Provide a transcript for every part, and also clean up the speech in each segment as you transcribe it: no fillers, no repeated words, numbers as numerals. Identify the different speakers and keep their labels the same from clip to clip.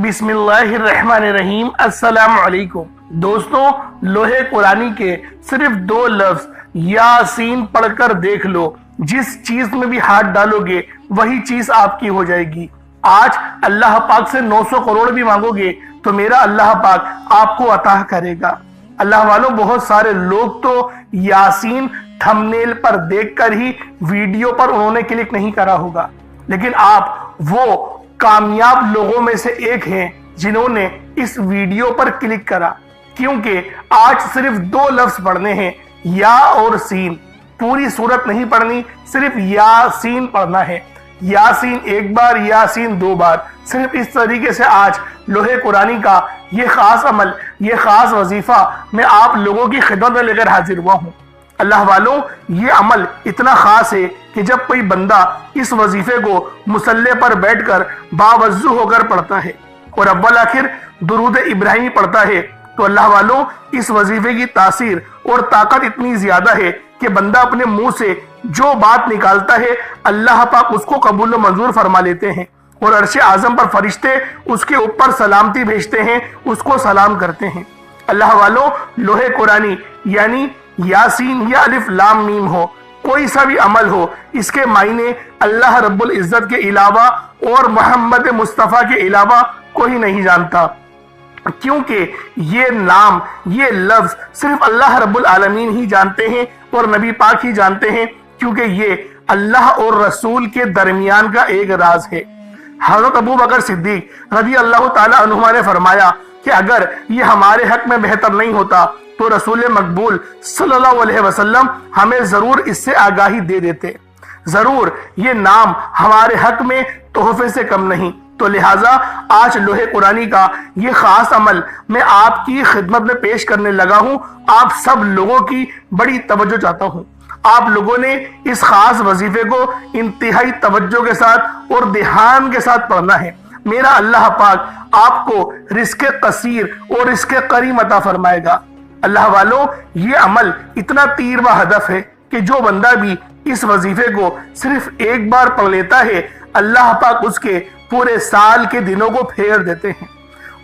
Speaker 1: बिस्मिल्लाहिर्रहमानिर्रहीम। अस्सलाम वालेकुम दोस्तों, लोहे कुरानी के सिर्फ 2 लफ्ज यासीन पढ़कर देख लो। जिस चीज में भी हाथ डालोगे वही चीज आपकी हो जाएगी। आज अल्लाह पाक से 900 करोड़ भी मांगोगे तो मेरा अल्लाह पाक आपको अता करेगा। अल्लाह वालों, बहुत सारे लोग तो यासीन थंबनेल पर देखकर ही वीडियो पर उन्होंने क्लिक नहीं करा होगा, लेकिन आप वो कामयाब लोगों में से एक हैं जिन्होंने इस वीडियो पर क्लिक करा, क्योंकि आज सिर्फ 2 लफ्ज पढ़ने हैं, या और सीन। पूरी सूरत नहीं पढ़नी, सिर्फ यासीन पढ़ना है। यासीन 1 बार, यासीन 2 बार। सिर्फ इस तरीके से आज लोहे कुरानी का ये खास अमल, ये खास वजीफा मैं आप लोगों की खिदमत में लेकर हाजिर हुआ हूँ। अल्लाह वालों, ये अमल इतना खास है कि जब कोई बंदा इस वजीफे को मुसल्ले पर बैठकर बावजू होकर पढ़ता है और अव्वल आखिर दुरूद इब्राहिमी पढ़ता है, तो अल्लाह वालों, इस वजीफे की तासीर और ताकत इतनी ज्यादा है कि बंदा अपने मुंह से जो बात निकालता है अल्लाह पाक उसको कबूल मंजूर फरमा लेते हैं और अर्श आजम पर फरिश्ते उसके ऊपर सलामती भेजते हैं, उसको सलाम करते हैं। अल्लाह वालों, लोहे कुरानी यानी यासीन या अलिफ लाम मीम हो, कोई सा भी अमल हो, इसके मायने अल्लाह रब्बुल इज्जत के अलावा और मोहम्मद मुस्तफ़ा के अलावा कोई नहीं जानता, क्योंकि ये नाम, ये लफ्ज सिर्फ अल्लाह रब्बुल आलमीन ही जानते हैं और नबी पाक ही जानते हैं, क्योंकि ये अल्लाह और रसूल के दरमियान का एक राज है। हज़रत अबू बकर सिद्दीक रज़ी अल्लाह ताला अन्हुमा ने फरमाया कि अगर ये हमारे हक में बेहतर नहीं होता तो रसूल मकबूल सल्लल्लाहु अलैहि वसल्लम हमें जरूर इससे आगाही दे देते। जरूर ये नाम हमारे हक में तोहफे से कम नहीं। तो लिहाजा आज लोहे कुरानी का ये खास अमल मैं आपकी खिदमत में पेश करने लगा हूं। आप सब लोगों की बड़ी तवज्जो चाहता हूं। आप लोगों ने इस खास वजीफे को इंतहाई तवज्जो के साथ और ध्यान के साथ पढ़ना है। मेरा अल्लाह पाक आपको रिस्के कसीर और रिस्के करीम अता फरमाएगा। अल्लाह वालों, ये अमल इतना तीर व हदफ है कि जो बंदा भी इस वजीफे को सिर्फ 1 बार पढ़ लेता है, अल्लाह पाक उसके पूरे साल के दिनों को फेर देते हैं।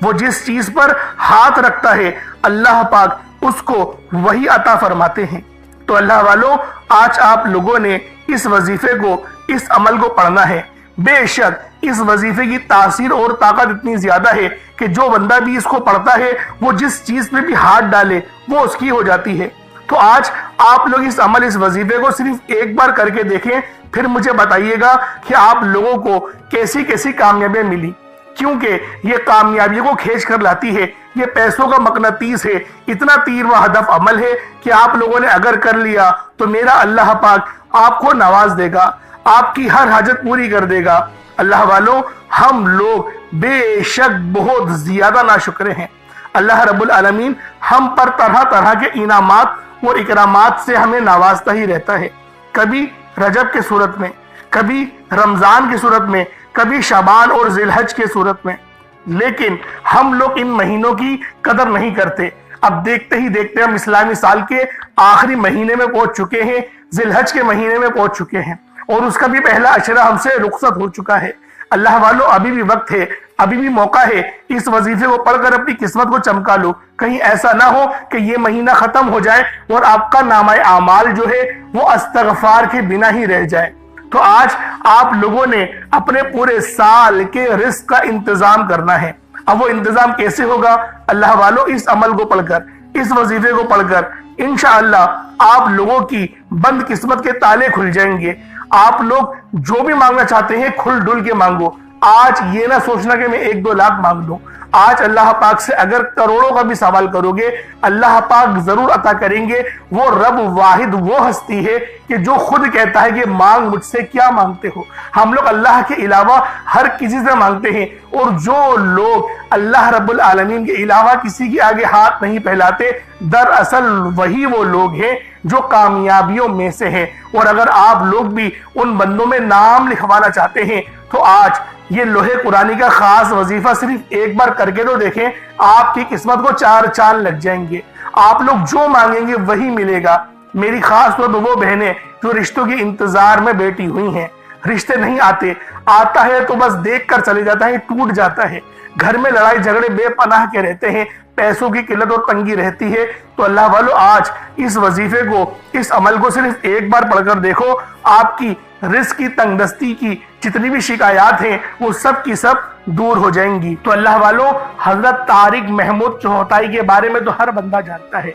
Speaker 1: वो जिस चीज पर हाथ रखता है अल्लाह पाक उसको वही अता फरमाते हैं। तो अल्लाह वालों, आज आप लोगों ने इस वजीफे को, इस अमल को पढ़ना है। बेशक इस वजीफे की तासीर और ताकत इतनी ज्यादा है कि जो बंदा भी इसको पढ़ता है वो जिस चीज पे भी हाथ डाले वो उसकी हो जाती है। तो आज आप लोग इस अमल, इस वजीफे को सिर्फ 1 बार करके देखें, फिर मुझे बताइएगा कि आप लोगों को कैसी कैसी कामयाबियां मिली, क्योंकि ये कामयाबी को खींच कर लाती है। ये पैसों का मकनातीस है। इतना तीर व हदफ अमल है कि आप लोगों ने अगर कर लिया तो मेरा अल्लाह पाक आपको नवाज देगा, आपकी हर हाजत पूरी कर देगा। अल्लाह वालों, हम लोग बेशक बहुत ज्यादा नाशुक्र हैं। अल्लाह रब्बुल आलमीन हम पर तरह तरह के इनामात और इकरामात से हमें नवाजता ही रहता है। कभी रजब के सूरत में, कभी रमजान की सूरत में, कभी शबान और जिलहज के सूरत में, लेकिन हम लोग इन महीनों की कदर नहीं करते। अब देखते ही देखते हम इस्लामी साल के आखिरी महीने में पहुंच चुके हैं, जिलहज के महीने में पहुंच चुके हैं और उसका भी पहला अशरा हमसे रुखसत हो चुका है। अल्लाह वालों, अभी भी वक्त है, अभी भी मौका है। इस वजीफे को पढ़कर अपनी किस्मत को चमका लो। कहीं ऐसा ना हो कि ये महीना खत्म हो जाए और आपका नामाए आमाल जो है वो अस्तगफार के बिना ही रह जाए। तो आज आप लोगों ने अपने पूरे साल के रिस्क का इंतजाम करना है। अब वो इंतजाम कैसे होगा? अल्लाह वालों, इस अमल को पढ़कर, इस वजीफे को पढ़कर इंशाअल्लाह आप लोगों की बंद किस्मत के ताले खुल जाएंगे। आप लोग जो भी मांगना चाहते हैं खुल डुल के मांगो। आज ये ना सोचना कि मैं 1-2 लाख मांग लूं। आज अल्लाह पाक से अगर करोड़ों का भी सवाल करोगे, अल्लाह पाक जरूर अता करेंगे। वो रब वाहिद वो हस्ती है कि जो खुद कहता है कि मांग मुझसे, क्या मांगते हो। हम लोग अल्लाह के अलावा हर किसी से मांगते हैं, और जो लोग अल्लाह रब्बुल आलमीन के अलावा किसी के आगे हाथ नहीं फैलाते, दरअसल वही वो लोग हैं जो कामयाबियों में से हैं। और अगर आप लोग भी उन बंदों में नाम लिखवाना चाहते हैं तो आज ये लोहे कुरानी का खास वजीफा सिर्फ 1 बार करके तो देखें, आपकी किस्मत को 4 चांद लग जाएंगे। आप लोग जो मांगेंगे वही मिलेगा। मेरी खास तौर पर वो बहनें जो रिश्तों के इंतजार में बैठी हुई हैं, रिश्ते नहीं आते, आता है तो बस देख कर चले जाता है, टूट जाता है। घर में लड़ाई झगड़े बेपनाह के रहते हैं, पैसों की किल्लत और तंगी रहती है, तो अल्लाह वालों आज इस वजीफे को, इस अमल को सिर्फ एक बार पढ़कर देखो, आपकी रिस्क की तंगदस्ती की जितनी भी शिकायत हैं वो सब की सब दूर हो जाएंगी। तो अल्लाह वालों, हजरत तारिक महमूद चौहताई के बारे में तो हर बंदा जानता है,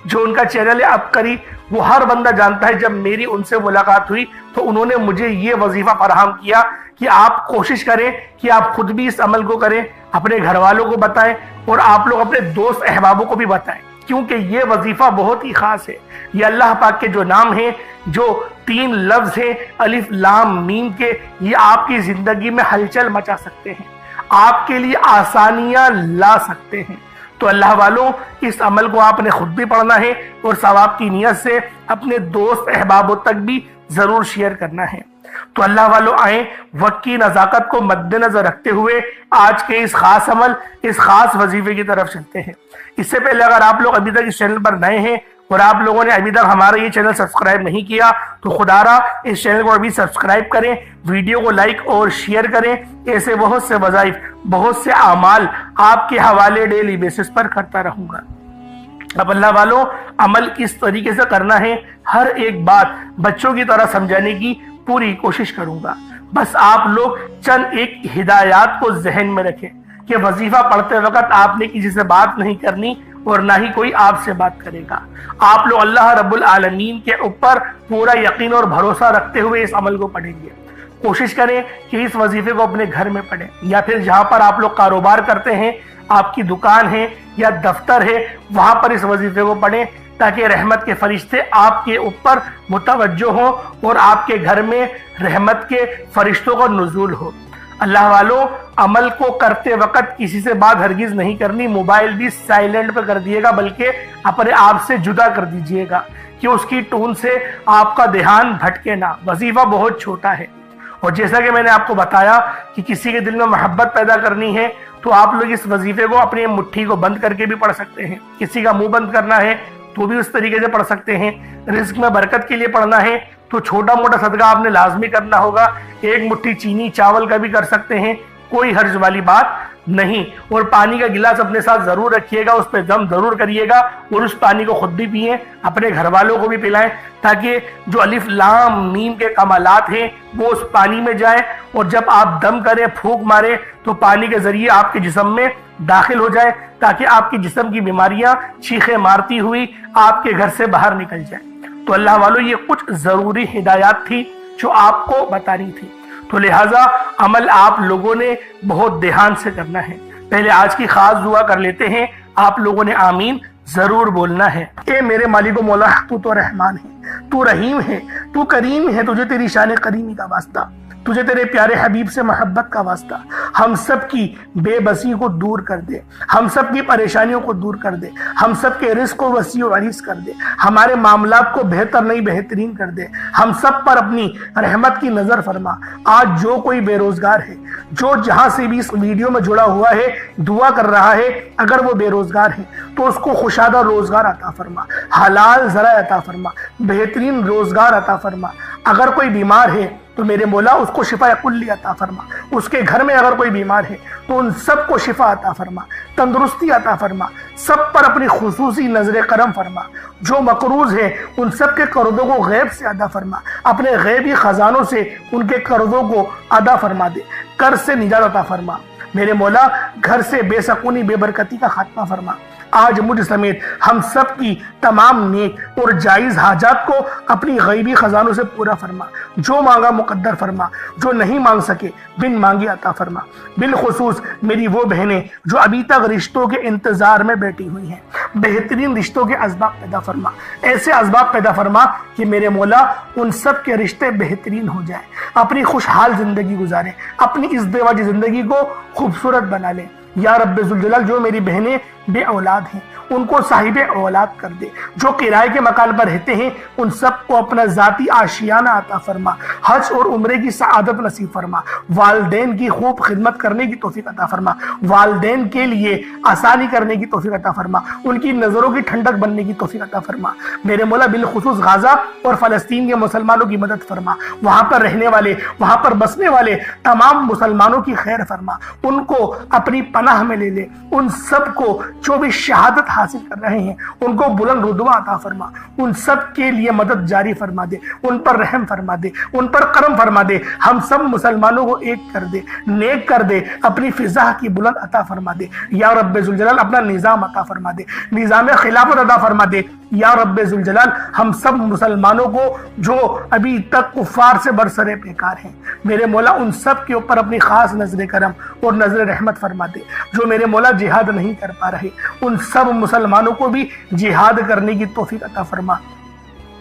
Speaker 1: जो उनका चैनल है अबकरी, वो हर बंदा जानता है। जब मेरी उनसे मुलाकात हुई तो उन्होंने मुझे ये वजीफा फराहम किया कि आप कोशिश करें कि आप खुद भी इस अमल को करें, अपने घर वालों को बताएं और आप लोग अपने दोस्त अहबाबों को भी बताएं, क्योंकि ये वजीफा बहुत ही खास है। ये अल्लाह पाक के जो नाम है, जो 3 लफ्ज है अलिफ लाम मीम के, ये आपकी जिंदगी में हलचल मचा सकते हैं, आपके लिए आसानियां ला सकते हैं। तो अल्लाह वालों, इस अमल को आपने खुद भी पढ़ना है और सवाब की नियत से अपने दोस्त अहबाबों तक भी जरूर शेयर करना है। तो अल्लाह वालों, आए वक्त की नजाकत को मद्देनजर रखते हुए आज के इस खास अमल, इस खास वजीफे की तरफ चलते हैं। इससे पहले अगर आप लोग अभी तक इस चैनल पर नए हैं और आप लोगों ने अभी तक हमारा ये चैनल सब्सक्राइब नहीं किया, तो खुदारा इस चैनल को अभी सब्सक्राइब करें, वीडियो को लाइक और शेयर करें। ऐसे बहुत से वज़ाइफ, बहुत से आमाल आपके हवाले डेली बेसिस पर करता रहूंगा। अब अल्लाह वालों, अमल किस तरीके से करना है, हर एक बात बच्चों की तरह समझाने की पूरी कोशिश करूंगा। बस आप लोग चंद एक हिदायत को जहन में रखें कि वजीफा पढ़ते वक्त आपने किसी से बात नहीं करनी और ना ही कोई आपसे बात करेगा। आप लोग अल्लाह रब्बुल आलमीन के ऊपर पूरा यकीन और भरोसा रखते हुए इस अमल को पढ़ेंगे। कोशिश करें कि इस वजीफे को अपने घर में पढ़ें, या फिर जहां पर आप लोग कारोबार करते हैं, आपकी दुकान है या दफ्तर है, वहां पर इस वजीफे को पढ़ें, ताकि रहमत के फरिश्ते आपके ऊपर मुतवज्जो हो और आपके घर में रहमत के फरिश्तों का नुज़ूल हो। अल्लाह वालों, अमल को करते वक्त किसी से बात हरगिज नहीं करनी, मोबाइल भी साइलेंट पर कर दिएगा, बल्कि अपने आप से जुदा कर दीजिएगा कि उसकी टून से आपका ध्यान भटके ना। वजीफा बहुत छोटा है और जैसा कि मैंने आपको बताया कि किसी के दिल में मोहब्बत पैदा करनी है तो आप लोग इस वजीफे को अपनी मुट्ठी को बंद करके भी पढ़ सकते हैं। किसी का मुंह बंद करना है तो भी उस तरीके से पढ़ सकते हैं। रिस्क में बरकत के लिए पढ़ना है तो छोटा मोटा सदका आपने लाजमी करना होगा, 1 मुट्ठी चीनी चावल का भी कर सकते हैं, कोई हर्ज वाली बात नहीं। और पानी का गिलास अपने साथ जरूर रखिएगा, उस पर दम जरूर करिएगा और उस पानी को खुद भी पिए, अपने घर वालों को भी पिलाएं, ताकि जो अलिफ लाम मीम के कमालात हैं वो उस पानी में जाए और जब आप दम करें, फूंक मारे, तो पानी के जरिए आपके जिस्म में दाखिल हो जाए, ताकि आपके जिस्म की बीमारियां चीखें मारती हुई आपके घर से बाहर निकल जाए। तो अल्लाह वालों, ये कुछ जरूरी हिदायत थी जो आपको बतानी थी। तो लिहाजा अमल आप लोगों ने बहुत ध्यान से करना है। पहले आज की खास दुआ कर लेते हैं, आप लोगों ने आमीन जरूर बोलना है। ए मेरे मालिक मौला, तू तो रहमान है, तू रहीम है, तू करीम है, तुझे तेरी शान करीमी का वास्ता, तुझे तेरे प्यारे हबीब से मोहब्बत का वास्ता। हम सब की बेबसी को दूर कर दे, हम सब की परेशानियों को दूर कर दे, हम सब के रिस्क को वसी और अरीस कर दे, हमारे मामलात को बेहतर नहीं बेहतरीन कर दे, हम सब पर अपनी रहमत की नजर फरमा। आज जो कोई बेरोजगार है, जो जहां से भी इस वीडियो में जुड़ा हुआ है, दुआ कर रहा है, अगर वो बेरोजगार है तो उसको खुशादा रोजगार अता फरमा, हलाल जरा अता फरमा, बेहतरीन रोजगार अता फरमा। अगर कोई बीमार है तो मेरे मौला उसको शिफा कुल्ली अता फरमा, उसके घर में अगर कोई बीमार है तो उन सबको शिफा अता फरमा, तंदुरुस्ती अता फरमा, सब पर अपनी खुसूसी नजर करम फरमा। जो मकरूज है उन सब के कर्जों को गैब से अदा फरमा, अपने गैबी खजानों से उनके कर्जों को अदा फरमा दे, कर्ज से निजात अता फरमा। मेरे मौला घर से बेसकूनी बेबरकती का खात्मा फरमा। आज मुझ समेत हम सब की तमाम नेक और जायज हाजात को अपनी गैबी खजानों से पूरा फरमा। जो मांगा मुकद्दर फरमा, जो नहीं मांग सके बिन मांगे अता फरमा। बिलखुसूस मेरी वो बहनें जो अभी तक रिश्तों के इंतजार में बैठी हुई हैं, बेहतरीन रिश्तों के असबाब पैदा फरमा, ऐसे असबाब पैदा फरमा कि मेरे मौला उन सब के रिश्ते बेहतरीन हो जाए, अपनी खुशहाल जिंदगी गुजारें, अपनी इस बेवाजी जिंदगी को खूबसूरत बना लें। या रब्बे जुल जलाल, जो मेरी बहनें बे औलाद हैं उनको साहिब औलाद कर दे। जो किराए के मकान पर रहते हैं उन सबको अपना जाती आशियाना अता फरमा। हज और उम्रे की सआदत नसीब फरमा। वालदेन की खूब खिदमत करने की तौफीक अता फरमा। वालदेन के लिए आसानी करने की तौफीक अता फरमा। उनकी नजरों की ठंडक बनने की तौफीक अता फरमा। मेरे मौला बिलखुसूस गाजा और फलस्तीन के मुसलमानों की मदद फरमा। वहां पर रहने वाले, वहां पर बसने वाले तमाम मुसलमानों की खैर फरमा। उनको अपनी पनाह में ले ले। उन सबको जो भी शहादत हासिल कर रहे हैं उनको बुलंद रुतबा अता फरमा। उन सब के लिए मदद जारी फरमा दे। उन पर रहम फरमा दे, उन पर करम फरमा दे। हम सब मुसलमानों को एक कर दे, नेक कर दे। अपनी फिजा की बुलंद अता फरमा दे या रब्बे जुल जलाल। अपना निजाम अता फरमा दे, निजाम खिलाफत अता फरमा दे या रब्बे जुल जलाल। हम सब मुसलमानों को जो अभी तक कुफार से बरसरे बेकार हैं, मेरे मौला उन सब के ऊपर अपनी खास नजर करम और नजर रहमत फरमा दे। जो मेरे मौला जिहाद नहीं कर पा रहे उन सब मुसलमानों को भी जिहाद करने की तौफीक अता फरमा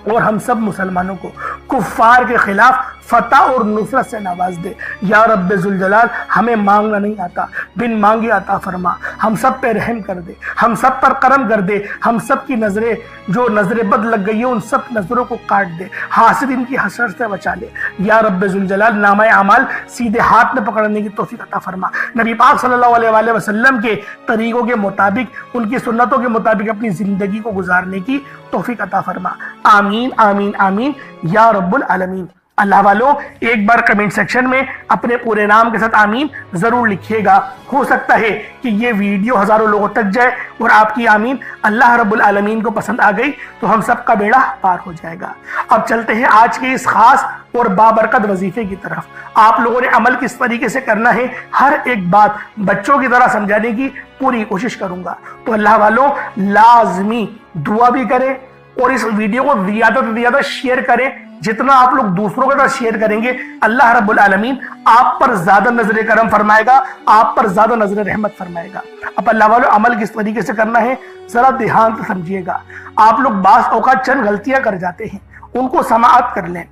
Speaker 1: और हम सब मुसलमानों को कुफार के खिलाफ फतह और नुसरत से नवाज दे या रब्बे जुल जलाल। हमें मांगना नहीं आता, बिन मांगे अता फरमा। हम सब पे रहम कर दे, हम सब पर करम कर दे। हम सब की नजरें जो नजरें बद लग गई है उन सब नजरों को काट दे। हासिदीन की हसरत से बचा ले या रब्बे जुल जलाल। नामाए अमाल सीधे हाथ में पकड़ने की तौफीक अता फरमा। नबी पाक सल्लल्लाहु अलैहि वसल्लम के तरीकों के मुताबिक, उनकी सुन्नतों के मुताबिक अपनी जिंदगी को गुजारने की तौफीक अता फरमा। आमीन आमीन आमीन या रब्बुल आलमीन। अल्लाह वालों, एक बार कमेंट सेक्शन में अपने पूरे नाम के साथ आमीन जरूर लिखिएगा। हो सकता है कि ये वीडियो हजारों लोगों तक जाए और आपकी आमीन अल्लाह रब्बुल आलमीन को पसंद आ गई तो हम सबका बेड़ा पार हो जाएगा। अब चलते हैं आज के इस खास और बाबरकत वजीफे की तरफ। आप लोगों ने अमल किस तरीके से करना है, हर एक बात बच्चों की तरह समझाने की पूरी कोशिश करूंगा। तो अल्लाह वालों, लाजमी दुआ भी करें और इस वीडियो को ज्यादा से ज्यादा शेयर करें। जितना आप लोग दूसरों के साथ शेयर करेंगे अल्लाह रब्बुल आलमीन आप पर ज्यादा नजर करम फरमाएगा, आप पर ज्यादा नजर रहमत फरमाएगा। अब अल्लाह वालों, अमल किस तरीके से करना है जरा ध्यान से समझिएगा। आप लोग बास औकात चंद गलतियां कर जाते हैं, उनको समाअत कर लें।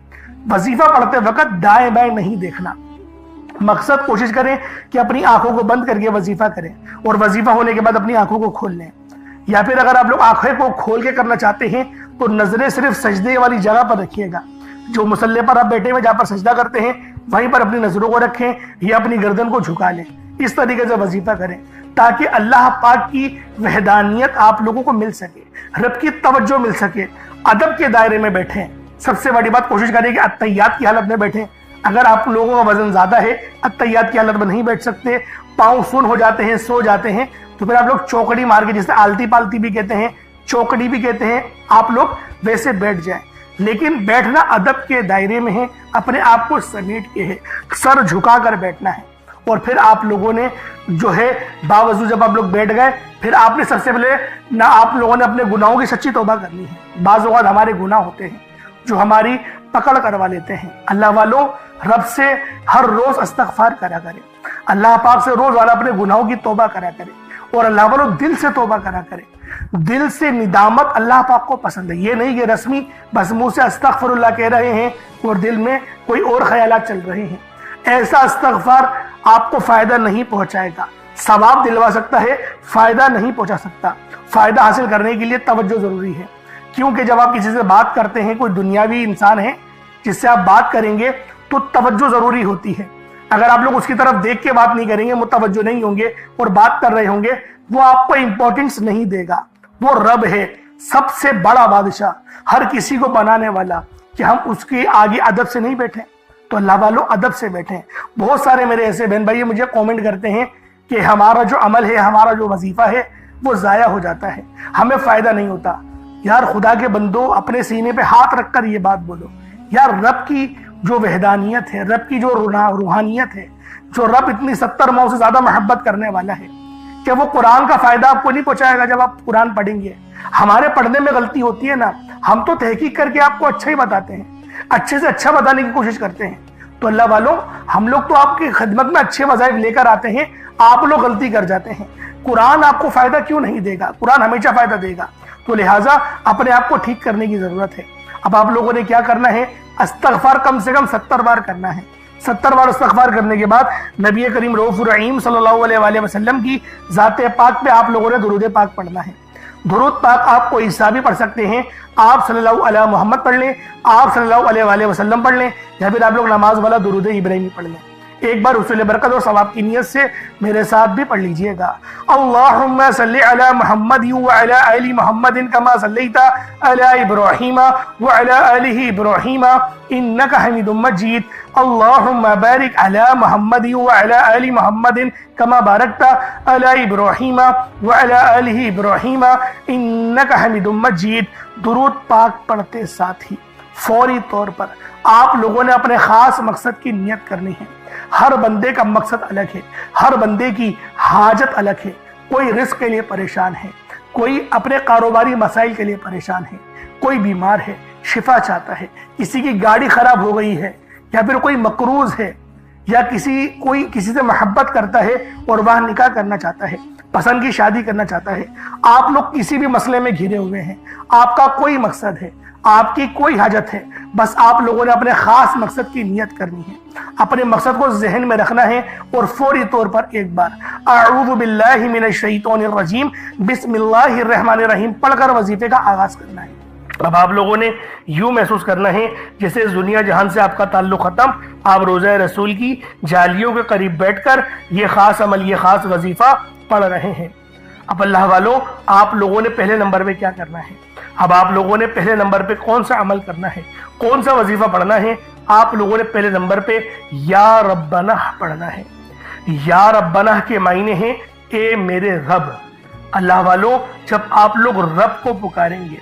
Speaker 1: वजीफा पढ़ते वक्त दाएं बाएं नहीं देखना। मकसद कोशिश करें कि अपनी आंखों को बंद करके वजीफा करें और वजीफा होने के बाद अपनी आंखों को खोल लें। या फिर अगर आप लोग आंखें को खोल के करना चाहते हैं तो नजरें सिर्फ सजदे वाली जगह पर रखिएगा। जो मुसल्ले पर आप बैठे हुए जहां पर सजदा करते हैं वहीं पर अपनी नजरों को रखें या अपनी गर्दन को झुका लें। इस तरीके से वजीफा करें ताकि अल्लाह पाक की वहदानियत आप लोगों को मिल सके, रब की तवज्जो मिल सके। अदब के दायरे में बैठें। सबसे बड़ी बात, कोशिश करें कि अत्तहियात की हालत में बैठें। अगर आप लोगों का वजन ज्यादा है, अत्तहियात की हालत में नहीं बैठ सकते, पाँव सुन हो जाते हैं, सो जाते हैं, तो फिर आप लोग चौकड़ी मार के, जिसे आलती पालती भी कहते हैं, चौकड़ी भी कहते हैं, आप लोग वैसे बैठ जाएं। लेकिन बैठना अदब के दायरे में है, अपने आप को समेट के है, सर झुका कर बैठना है। और फिर आप लोगों ने जो है बावजूद जब आप लोग बैठ गए, फिर आपने सबसे पहले ना आप लोगों ने अपने गुनाहों की सच्ची तौबा करनी है। बाज़ औक़ात हमारे गुनाह होते हैं जो हमारी पकड़ करवा लेते हैं। अल्लाह वालों, रब से हर रोज इस्तग़फ़ार करा करें, अल्लाह पाक से रोज वाला अपने गुनाहों की तौबा करा करें और अल्लाह वालों दिल से तौबा करा करें। दिल से निदामत अल्लाह पाक को पसंद है। ये नहीं कि रस्मी बस मुंह से अस्तग़फ़िरुल्लाह कह रहे हैं और दिल में कोई और ख्यालात चल रहे हैं। ऐसा इस्तग़फ़ार आपको फायदा नहीं पहुंचाएगा। सवाब दिलवा सकता है, फायदा नहीं पहुंचा सकता। फायदा हासिल करने के लिए तवज्जो जरूरी है, क्योंकि जब आप किसी से बात करते हैं, कोई दुनियावी इंसान है जिससे आप बात करेंगे तो तवज्जो जरूरी होती है। अगर आप लोग उसकी तरफ देख के बात नहीं करेंगे, मुतवज्जो नहीं होंगे और बात कर रहे होंगे, वो आपको इंपॉर्टेंस नहीं देगा। वो रब है, सबसे बड़ा बादशाह, हर किसी को बनाने वाला, कि हम उसके आगे अदब से नहीं बैठे। तो अल्लाह वालों, अदब से बैठे। बहुत सारे मेरे ऐसे बहन भाई मुझे कमेंट करते हैं कि हमारा जो अमल है, हमारा जो वजीफा है वो जाया हो जाता है, हमें फायदा नहीं होता। यार खुदा के बंदो, अपने सीने पे हाथ रखकर ये बात बोलो, यार रब की जो वहदानियत है, रब की जो रूहानियत है, जो रब इतनी 70 माह से ज्यादा मोहब्बत करने वाला है, कि वो कुरान का फायदा आपको नहीं पहुंचाएगा जब आप कुरान पढ़ेंगे। हमारे पढ़ने में गलती होती है ना, हम तो तहकीक करके आपको अच्छा ही बताते हैं, अच्छे से अच्छा बताने की कोशिश करते हैं। तो अल्लाह वालों, हम लोग तो आपकी खिदमत में अच्छे वज़ाइफ लेकर आते हैं, आप लोग गलती कर जाते हैं। कुरान आपको फायदा क्यों नहीं देगा? कुरान हमेशा फायदा देगा। तो लिहाजा अपने आप को ठीक करने की जरूरत है। अब आप लोगों ने क्या करना है? इस्तग़फ़ार कम से कम 70 बार करना है। 70 बार इस्तग़फ़ार करने के बाद नबी करीम रऊफ़ुर रहीम सल्लल्लाहु अलैहि वसल्लम की ज़ाते पाक पे आप लोगों ने दुरूद पाक पढ़ना है। दुरूद पाक आप कोई सा भी पढ़ सकते हैं। आप सल्लल्लाहु अलैहि मोहम्मद पढ़ लें, आप सल्लल्लाहु अलैहि वसल्लम पढ़ लें, या फिर आप लोग नमाज वाला दुरूद इब्राहिमी पढ़ लें। एक बार हुसूल बरकत और सवाब की नियत से मेरे साथ भी पढ़ लीजिएगा। अल्लाहुम्मा सल्लि अला मुहम्मद व अला आलि मुहम्मदिन कमा सल्लैता अला इब्राहीम व अला आलि इब्राहीम इन्नका हमीदुम मजीद। अल्लाहुम्मा बारिक अला मुहम्मद व अला आलि मुहम्मदिन कमा बारकता अला इब्राहीम व अला आलि इब्राहीम इन्नका हमीदुम मजीद। दुरूद पाक पढ़ते साथ ही फौरी तौर पर आप लोगों ने अपने खास मकसद की नियत करनी है। हर बंदे का मकसद अलग है, हर बंदे की हाजत अलग है। कोई रिस्क के लिए परेशान है, कोई अपने कारोबारी मसाइल के लिए परेशान है, कोई बीमार है शिफा चाहता है, किसी की गाड़ी खराब हो गई है, या फिर कोई मकरूज है, या कोई किसी से मोहब्बत करता है और वह निकाह करना चाहता है, पसंद की शादी करना चाहता है। आप लोग किसी भी मसले में घिरे हुए हैं, आपका कोई मकसद है, आपकी कोई हाजत है, बस आप लोगों ने अपने खास मकसद की नियत करनी है, अपने मकसद को जहन में रखना है और फौरी तौर पर एक बार अऊज़ु बिल्लाहि मिनश शैतानिर रजीम बिस्मिल्लाहिर रहमानिर रहीम पढ़कर वजीफे का आगाज करना है। अब आप लोगों ने यूं महसूस करना है जैसे इस दुनिया जहान से आपका ताल्लुक खत्म, आप रोज़ा रसूल की जालियों के करीब बैठकर ये खास अमल, ये खास वजीफा पढ़ रहे हैं। अब अल्लाह वालों, आप लोगों ने पहले नंबर पे क्या करना है? अब आप लोगों ने पहले नंबर पे कौन सा अमल करना है, कौन सा वजीफा पढ़ना है? आप लोगों ने पहले नंबर पे या रब्बना पढ़ना है। या रब्बना के मायने हैं ए मेरे रब। अल्लाह वालों, जब आप लोग रब को पुकारेंगे,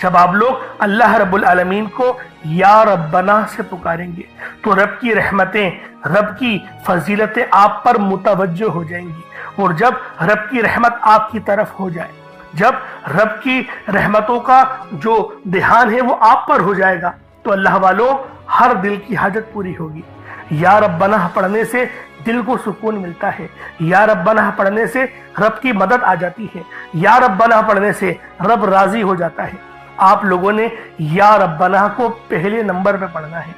Speaker 1: जब आप लोग अल्लाह रब्बुल आलमीन को या रब्बना से पुकारेंगे, तो रब की रहमतें, रब की फजीलतें आप पर मुतवज्जो हो जाएंगी। और जब रब की रहमत आपकी तरफ हो जाए, जब रब की रहमतों का जो ध्यान है वो आप पर हो जाएगा, तो अल्लाह वालों हर दिल की हाजत पूरी होगी। या रब्बना पढ़ने से दिल को सुकून मिलता है, या रब्बना पढ़ने से रब की मदद आ जाती है, या रब्बना पढ़ने से रब राजी हो जाता है। आप लोगों ने या रब्बना को पहले नंबर पे पढ़ना है।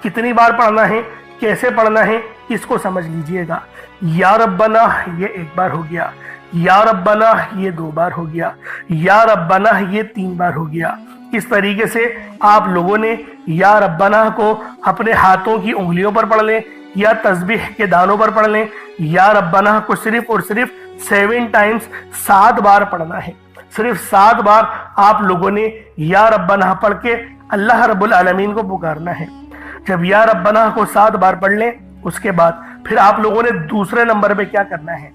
Speaker 1: कितनी बार पढ़ना है, कैसे पढ़ना है, इसको समझ लीजिएगा। या रब्बना ये एक बार हो गया, या रब्बना ये 2 बार हो गया, या रब्बना ये 3 बार हो गया। इस तरीके से आप लोगों ने या रब्बना को अपने हाथों की उंगलियों पर पढ़ लें या तस्बीह के दानों पर पढ़ लें। या रब्बना को सिर्फ और सिर्फ 7 टाइम्स 7 बार पढ़ना है। सिर्फ 7 बार आप लोगों ने या रब्बना पढ़ के अल्लाह रब्बुल आलमीन को पुकारना है। जब या रब्बना को 7 बार पढ़ लें, उसके बाद फिर आप लोगों ने दूसरे नंबर पे क्या करना है?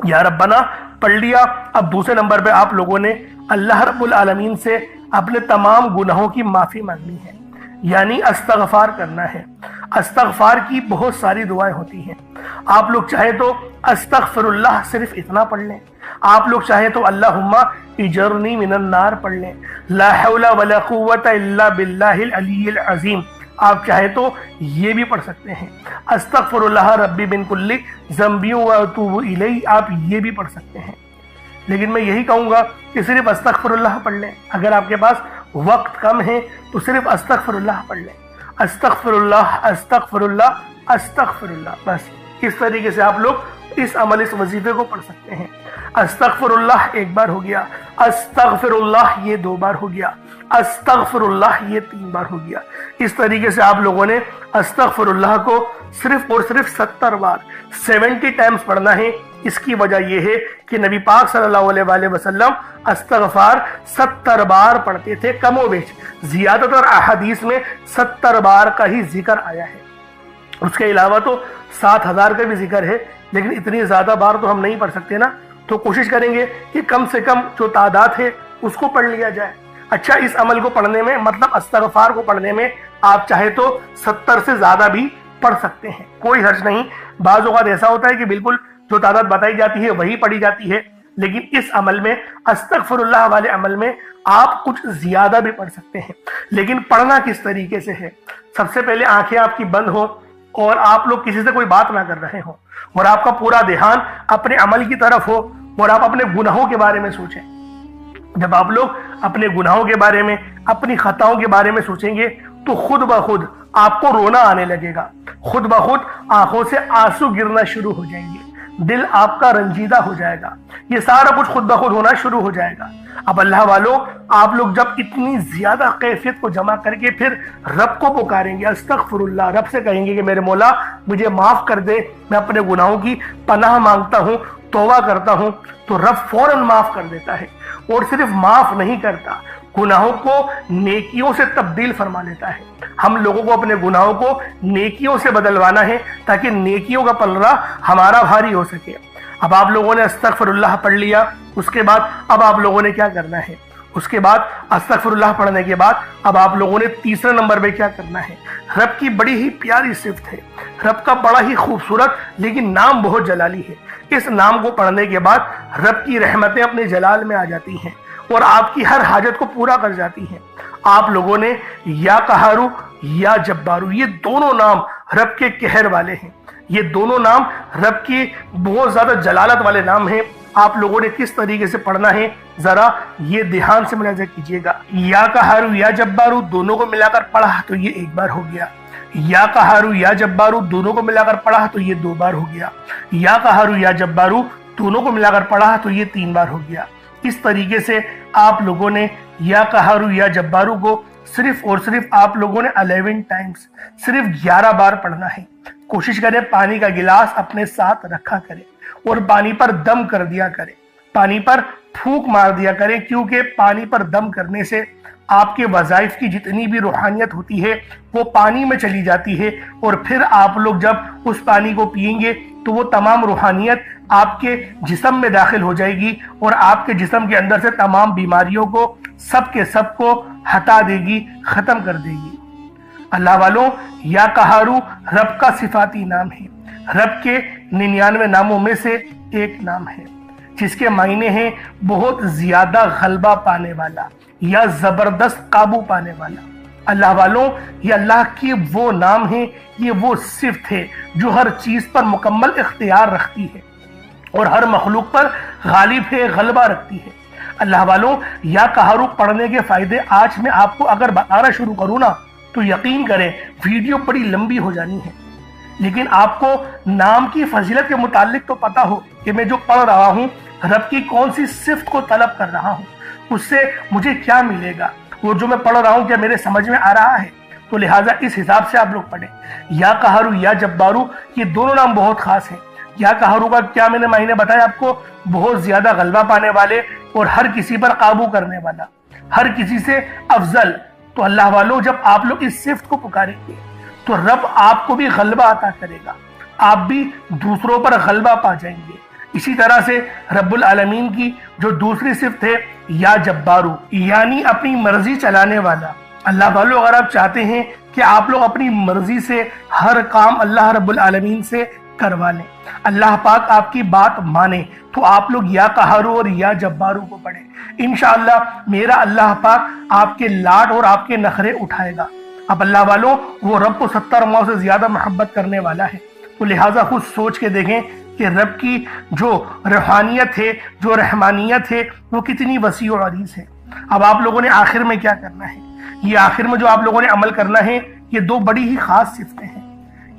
Speaker 1: या रब्बना पढ़ लिया, अब दूसरे नंबर पे आप लोगों ने अल्लाह रब्बुल आलमीन से अपने तमाम गुनाहों की माफी मांगनी है, यानी अस्तगफार करना है। अस्तगफार की बहुत सारी दुआएं होती हैं। आप लोग चाहे तो अस्तगफिरुल्लाह सिर्फ इतना पढ़ लें, आप लोग चाहे तो अल्लाहुम्मा इजरनी मिनन नार पढ़ लें, ला हौला वला कुव्वता इल्ला बिल्लाहिल अलिय्यिल अज़ीम आप चाहे तो ये भी पढ़ सकते हैं। अस्तगफिरुल्लाह रब्बी मिन कुल्ली ज़ंबी व अतूबु इलैहि आप ये भी पढ़ सकते हैं। लेकिन मैं यही कहूँगा कि सिर्फ अस्तगफिरुल्लाह पढ़ लें। अगर आपके पास वक्त कम है तो सिर्फ अस्तगफिरुल्लाह पढ़ लें। अस्तगफिरुल्लाह अस्तगफिरुल्लाह अस्तगफिरुल्लाह, बस इस तरीके से आप लोग इस अमल, इस वजीफे को पढ़ सकते हैं। अस्तगफिरुल्लाह 1 बार हो गया, अस्तगफिरुल्लाह ये 2 बार हो गया, अस्तगफिरुल्लाह ये 3 बार हो गया। इस तरीके से आप लोगों ने अस्तगफिरुल्लाह को सिर्फ और सिर्फ 70 बार 70 टाइम्स पढ़ना है। इसकी वजह यह है कि नबी पाक सल्लल्लाहु अलैहि वसल्लम अस्तगफार 70 बार पढ़ते थे, कमोबेश। ज्यादातर अहादीस में 70 बार का ही जिक्र आया है। उसके अलावा तो 7000 का भी जिक्र है, लेकिन इतनी ज्यादा बार तो हम नहीं पढ़ सकते ना। तो कोशिश करेंगे कि कम से कम जो तादाद है उसको पढ़ लिया जाए। अच्छा, इस अमल को पढ़ने में, मतलब अस्तगफार को पढ़ने में आप चाहे तो 70 से ज्यादा भी पढ़ सकते हैं, कोई हर्ज नहीं। बाज़ औक़ात ऐसा होता है कि बिल्कुल जो तादाद बताई जाती है वही पढ़ी जाती है, लेकिन इस अमल में, अस्तगफिरुल्लाह वाले अमल में आप कुछ ज्यादा भी पढ़ सकते हैं। लेकिन पढ़ना किस तरीके से है? सबसे पहले आंखें आपकी बंद हो और आप लोग किसी से कोई बात ना कर रहे हो और आपका पूरा ध्यान अपने अमल की तरफ हो और आप अपने गुनाहों के बारे में सोचें। जब आप लोग अपने गुनाहों के बारे में, अपनी खताओं के बारे में सोचेंगे तो खुद ब खुद आपको रोना आने लगेगा, खुद ब खुद आंखों से आंसू गिरना शुरू हो जाएंगे। दिल आपका रंजीदा हो जाएगा, ये सारा कुछ खुद ब खुद होना शुरू हो जाएगा। अब अल्लाह वालों, आप लोग जब इतनी ज्यादा कैफियत को जमा करके फिर रब को पुकारेंगे, अस्तगफिरुल्लाह, रब से कहेंगे कि मेरे मौला मुझे माफ कर दे, मैं अपने गुनाहों की पनाह मांगता हूँ, तौबा करता हूँ, तो रब फौरन माफ कर देता है। और सिर्फ माफ नहीं करता, गुनाहों को नेकियों से तब्दील फरमा लेता है। हम लोगों को अपने गुनाहों को नेकियों से बदलवाना है ताकि नेकियों का पलड़ा हमारा भारी हो सके। अब आप लोगों ने अस्तगफिरुल्लाह पढ़ लिया, उसके बाद अब आप लोगों ने क्या करना है? उसके बाद अस्तगफिरुल्लाह पढ़ने के बाद अब आप लोगों ने तीसरे नंबर पे क्या करना है? रब की बड़ी ही प्यारी सिफ्त है, रब का बड़ा ही खूबसूरत लेकिन नाम बहुत जलाली है। इस नाम को पढ़ने के बाद रब की रहमतें अपने जलाल में आ जाती हैं और आपकी हर हाजत को पूरा कर जाती हैं। आप लोगों ने या कहारू या जब्बारू, ये दोनों नाम रब के कहर वाले हैं, ये दोनों नाम रब की बहुत ज्यादा जलालत वाले नाम हैं। आप लोगों ने किस तरीके से पढ़ना है जरा ये ध्यान से मुलाहिजा कीजिएगा। या कहारू या जब्बारू दोनों को मिलाकर पढ़ा तो ये एक बार हो गया, या कहारू या जब्बारू दोनों को मिलाकर पढ़ा तो ये 2 बार हो गया, या कहारू या जब्बारू दोनों को मिलाकर पढ़ा तो ये 3 बार हो गया। इस तरीके से आप लोगों ने या कहारू या जब्बारू को सिर्फ और सिर्फ आप लोगों ने 11 टाइम्स, सिर्फ 11 बार पढ़ना है। कोशिश करें पानी का गिलास अपने साथ रखा करें और पानी पर दम कर दिया करें, पानी पर फूंक मार दिया करें, क्योंकि पानी पर दम करने से आपके वज़ाइफ की जितनी भी रूहानियत होती है वो पानी में चली जाती है और फिर आप लोग जब उस पानी को पिएंगे तो वो तमाम रूहानियत आपके जिस्म में दाखिल हो जाएगी और आपके जिस्म के अंदर से तमाम बीमारियों को सबको हटा देगी, खत्म कर देगी। अल्लाह वालों, या कहारू रब का सिफाती नाम है, रब के 99 नामों में से एक नाम है जिसके मायने हैं बहुत ज्यादा गलबा पाने वाला या जबरदस्त काबू पाने वाला। अल्लाह वालों, ये अल्लाह की वो नाम है, ये वो सिफ्त है जो हर चीज पर मुकम्मल इख्तियार रखती है और हर मखलूक पर गालिब है, गलबा रखती है। अल्लाह वालों, या कहारू पढ़ने के फायदे आज मैं आपको अगर बताना शुरू करूँ ना तो यकीन करें वीडियो बड़ी लंबी हो जानी है, लेकिन आपको नाम की फजीलत के मुतालिक तो पता हो कि मैं जो पढ़ रहा हूँ रब की कौन सी सिफ्त को तलब कर रहा हूँ, उससे मुझे क्या मिलेगा, वो जो मैं पढ़ रहा हूँ क्या मेरे समझ में आ रहा है। तो लिहाजा इस हिसाब से आप लोग पढ़ें। या कहारू या जब्बारू ये दोनों नाम बहुत खास हैं। या कहारू का क्या मैंने मायने बताया आपको, बहुत ज्यादा गलबा पाने वाले और हर किसी पर काबू करने वाला, हर किसी से अफजल। तो अल्लाह वालों, जब आप लोग इस सिफ्त को पुकारेंगे तो रब आपको भी गलबा अता करेगा, आप भी दूसरों पर गलबा पा जाएंगे। इसी तरह से रब्बुल आलमीन की जो दूसरी सिफ्त है या जब्बारू, यानी अपनी मर्जी चलाने वाला। अल्लाह वालों, अगर आप चाहते हैं कि आप लोग अपनी मर्जी से हर काम अल्लाह रब्बुल आलमीन से करवा लें, अल्लाह पाक आपकी बात माने, तो आप लोग या कहारू और या जब्बारू को पढ़ें। इंशाअल्लाह मेरा अल्लाह पाक आपके लाड और आपके नखरे उठाएगा। अब अल्लाह वालों, वो रब को 70 माह से ज्यादा मोहब्बत करने वाला है, तो लिहाजा खुद सोच के देखें कि रब की जो रूहानियत है, जो रहमानियत है, वो कितनी वसी और अजीज है। अब आप लोगों ने आखिर में क्या करना है, ये आखिर में जो आप लोगों ने अमल करना है, ये 2 बड़ी ही खास सिफ्तें हैं।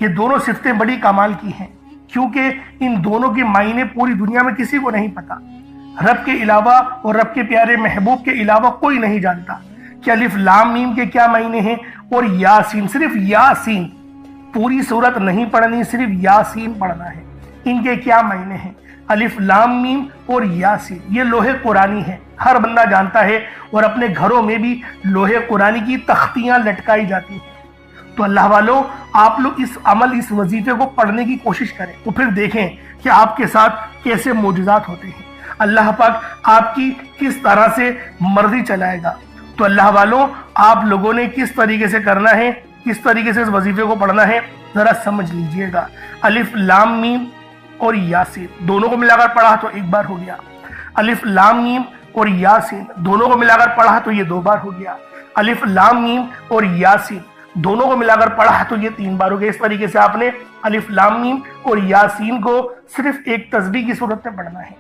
Speaker 1: ये दोनों सिफ्तें बड़ी कमाल की हैं, क्योंकि इन दोनों के मायने पूरी दुनिया में किसी को नहीं पता। रब के अलावा और रब के प्यारे महबूब के अलावा कोई नहीं जानता कि अलिफ लाम मीम के क्या मायने हैं और यासीन, सिर्फ यासीन, पूरी सूरत नहीं पढ़नी, सिर्फ यासीन पढ़ना है। इनके क्या मायने हैं, अलिफ लाम मीम और यासीन, ये लोहे कुरानी है, हर बंदा जानता है और अपने घरों में भी लोहे कुरानी की तख्तियां लटकाई जाती हैं। तो अल्लाह वालों, आप लोग इस अमल, इस वजीफे को पढ़ने की कोशिश करें, तो फिर देखें कि आपके साथ कैसे मोजज़ात होते हैं, अल्लाह पाक आपकी किस तरह से मर्जी चलाएगा। तो अल्लाह वालों, आप लोगों ने किस तरीके से करना है, किस तरीके से इस वजीफे को पढ़ना है, जरा समझ लीजिएगा। अलिफ लाम मीम और यासीन दोनों को मिलाकर पढ़ा तो 1 बार हो गया, अलिफ लाम मीम और यासीन दोनों को मिलाकर पढ़ा तो ये 2 बार हो गया, अलिफ लाम मीम और यासीन दोनों को मिलाकर पढ़ा तो ये 3 बार हो गया। इस तरीके से आपने अलिफ लाम मीम और यासीन को सिर्फ एक तस्बीह की सूरत में पढ़ना है,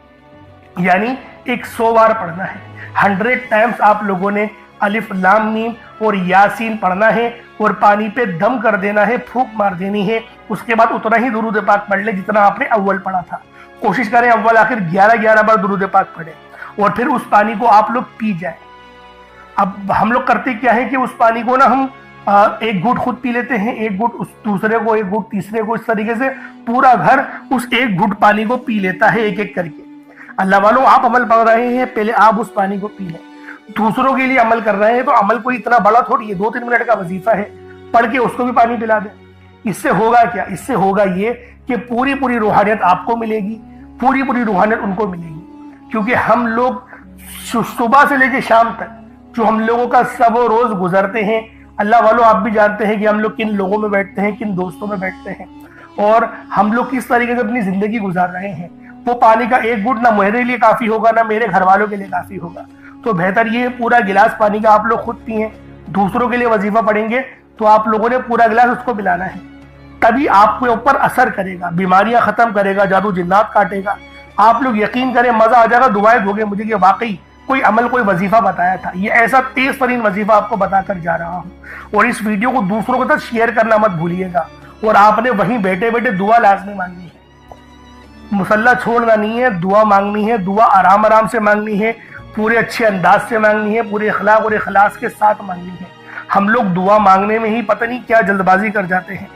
Speaker 1: यानी 100 बार पढ़ना है। 100 टाइम्स आप लोगों ने अलिफ लाम मीम और यासीन पढ़ना है और पानी पे दम कर देना है, फूंक मार देनी है। उसके बाद उतना ही दुरूद पाक पढ़ ले जितना आपने अव्वल पढ़ा था। कोशिश करें अव्वल आखिर 11-11 बार दुरूद पाक पढ़े और फिर उस पानी को आप लोग पी जाए। अब हम लोग करते क्या है कि उस पानी को ना हम एक घूंट खुद पी लेते हैं, एक घूंट उस दूसरे को, एक घूंट तीसरे को, इस तरीके से पूरा घर उस एक घूंट पानी को पी लेता है एक एक करके। अल्लाह वालों, आप अमल पढ़ रहे हैं, पहले आप उस पानी को पी लें। दूसरों के लिए अमल कर रहे हैं तो अमल कोई इतना बड़ा थोड़ी है, 2-3 मिनट का वजीफा है, पढ़ के उसको भी पानी पिला दें। इससे होगा क्या? इससे होगा ये कि पूरी पूरी रूहानियत आपको मिलेगी, पूरी पूरी रूहानियत उनको मिलेगी। क्योंकि हम लोग सुबह से लेकर शाम तक जो हम लोगों का सब रोज गुजरते हैं, अल्लाह वालों आप भी जानते हैं कि हम लोग किन लोगों में बैठते हैं, किन दोस्तों में बैठते हैं और हम लोग किस तरीके से अपनी जिंदगी गुजार रहे हैं। वो पानी का एक घूंट ना मेरे लिए काफी होगा, ना मेरे घर वालों के लिए काफी होगा। तो बेहतर ये पूरा गिलास पानी का आप लोग खुद पिए। दूसरों के लिए वजीफा पढ़ेंगे तो आप लोगों ने पूरा गिलास उसको पिलाना है, तभी आपके ऊपर असर करेगा, बीमारियां खत्म करेगा, जादू जिन्नात काटेगा। आप लोग यकीन करें, मजा आ जाएगा, दुआएं दोगे मुझे कि वाकई कोई अमल, कोई वजीफा बताया था। ये ऐसा तेज तरीन वजीफा आपको बताकर जा रहा हूं। और इस वीडियो को दूसरों के साथ शेयर करना मत भूलिएगा। और आपने वहीं बैठे बैठे दुआ लाजमी मांगनी है, मुसल्ला छोड़ना नहीं है, दुआ मांगनी है। दुआ आराम आराम से मांगनी है, पूरे अच्छे अंदाज से मांगनी है, पूरे अखलाक और इखलास के साथ मांगनी है। हम लोग दुआ मांगने में ही पता नहीं क्या जल्दबाजी कर जाते हैं।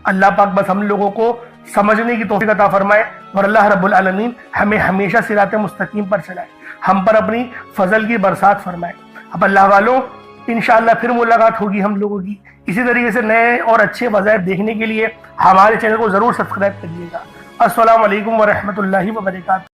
Speaker 1: अल्लाह पाक बस हम लोगों को समझने की तौफीक अता फरमाए और अल्लाह रब्बुल आलमीन हमें हमेशा सिराते मुस्तकीम पर चलाए, हम पर अपनी फजल की बरसात फरमाए। अब अल्लाह वालों, इंशाअल्लाह फिर मुलाकात होगी हम लोगों की। इसी तरीके से नए और अच्छे वज़ाइफ देखने के लिए हमारे चैनल को जरूर सब्सक्राइब करिएगा। अस्सलामु अलैकुम व रहमतुल्लाहि व बरकातहू।